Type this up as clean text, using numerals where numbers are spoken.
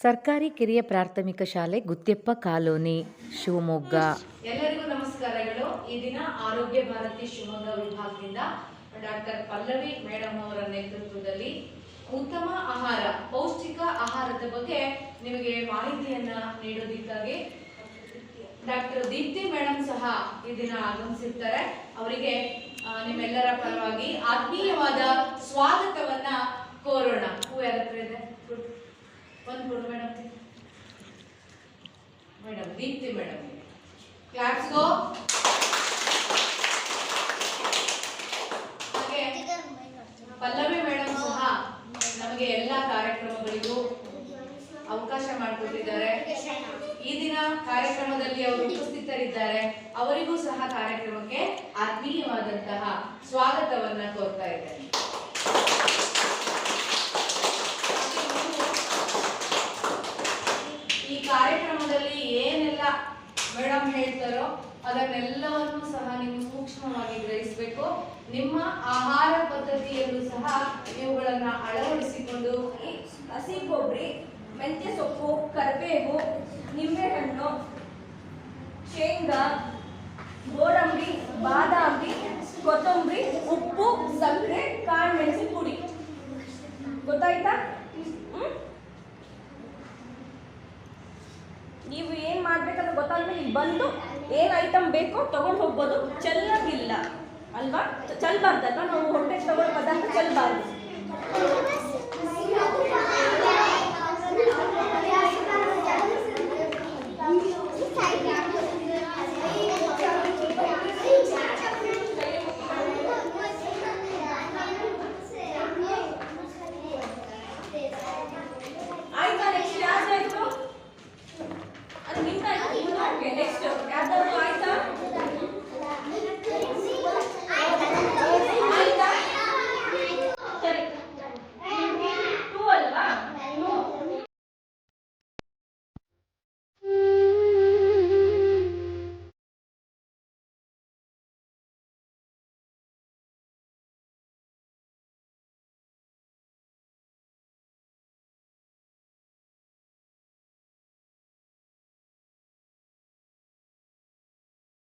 ಸರ್ಕಾರಿ ಕಿರಿಯ ಪ್ರಾಥಮಿಕ ಶಾಲೆ ಗುತ್ಯಪ್ಪ ಕಾಲೋನಿ ಶಿವಮೊಗ್ಗ. ಎಲ್ಲರಿಗೂ ನಮಸ್ಕಾರಗಳು. ಈ ದಿನ ಆರೋಗ್ಯ ಭಾರತಿ ಶಿವಮೊಗ್ಗ ವಿಭಾಗದಿಂದ ಡಾಕ್ಟರ್ ಪಲ್ಲವಿ ಮೇಡಮ್ ಅವರ ನೇತೃತ್ವದಲ್ಲಿ ಉತ್ತಮ ಆಹಾರ, ಪೌಷ್ಟಿಕ ಆಹಾರದ ಬಗ್ಗೆ ನಿಮಗೆ ಮಾಹಿತಿಯನ್ನ ನೀಡೋದಕ್ಕಾಗಿ ಡಾಕ್ಟರ್ ದೀಪ್ತಿ ಮೇಡಮ್ ಸಹ ಈ ದಿನ ಆಗಮಿಸಿರ್ತಾರೆ. ಅವರಿಗೆ ನಿಮ್ಮೆಲ್ಲರ ಪರವಾಗಿ ಆತ್ಮೀಯವಾದ ಸ್ವಾಗತವನ್ನ ಕೋರೋಣ. ಹೂ ಯಾರ ಹತ್ರ ಇದೆ? ಒಂದು ಮೇಡಮ್ ದೀಪ್ತಿ ಮೇಡಮ್ ಕ್ಲಾಪ್ಸ್ ಗೋ. ಹಾಗೆ ಪಲ್ಲವಿ ಮೇಡಮ್ ಸಹ ನಮಗೆ ಎಲ್ಲ ಕಾರ್ಯಕ್ರಮಗಳಿಗೂ ಅವಕಾಶ ಮಾಡಿಕೊಟ್ಟಿದ್ದಾರೆ. ಈ ದಿನ ಕಾರ್ಯಕ್ರಮದಲ್ಲಿ ಅವರು ಉಪಸ್ಥಿತರಿದ್ದಾರೆ. ಅವರಿಗೂ ಸಹ ಕಾರ್ಯಕ್ರಮಕ್ಕೆ ಆತ್ಮೀಯವಾದಂತಹ ಸ್ವಾಗತವನ್ನ ಕೋರ್ತಾ ಇದ್ದೇನೆ. ಈ ಕಾರ್ಯಕ್ರಮದಲ್ಲಿ ಏನೆಲ್ಲ ಮೇಡಮ್ ಹೇಳ್ತಾರೋ ಅದನ್ನೆಲ್ಲವನ್ನು ಸಹ ನೀವು ಸೂಕ್ಷ್ಮವಾಗಿ ಗ್ರಹಿಸಬೇಕು. ನಿಮ್ಮ ಆಹಾರ ಪದ್ಧತಿಯಲ್ಲೂ ಸಹ ಇವುಗಳನ್ನ ಅಳವಡಿಸಿಕೊಂಡು ಹಸಿ ಕೊಬ್ಬರಿ, ಮೆಂತ್ಯ ಸೊಪ್ಪು, ಕರಿಬೇವು, ನಿಂಬೆಹಣ್ಣು, ಶೇಂಗಾ, ಗೋಡಂಬಿ, ಬಾದಾಮಿ, ಕೊತ್ತಂಬರಿ, ಉಪ್ಪು, ಸಕ್ಕರೆ, ಕಾಳುಮೆಣಸಿನ ಪುಡಿ. ಗೊತ್ತಾಯ್ತಾ? ನೀವು ಏನು ಮಾಡ್ಬೇಕಂತ ಗೊತ್ತಾದ್ಮೇಲೆ ಇಲ್ಲಿ ಬಂದು ಏನು ಐಟಮ್ ಬೇಕೋ ತಗೊಂಡು ಹೋಗ್ಬೋದು. ಚೆಲ್ಲೋದಿಲ್ಲ ಅಲ್ವಾ? ಚೆಲ್ಲಬಾರ್ದಲ್ವಾ? ನಾವು ಹೊಟ್ಟೆ ತಗೊಳ್ಳೋ ಪದಾರ್ಥ ಚೆಲ್ಲಬಾರ್ದು.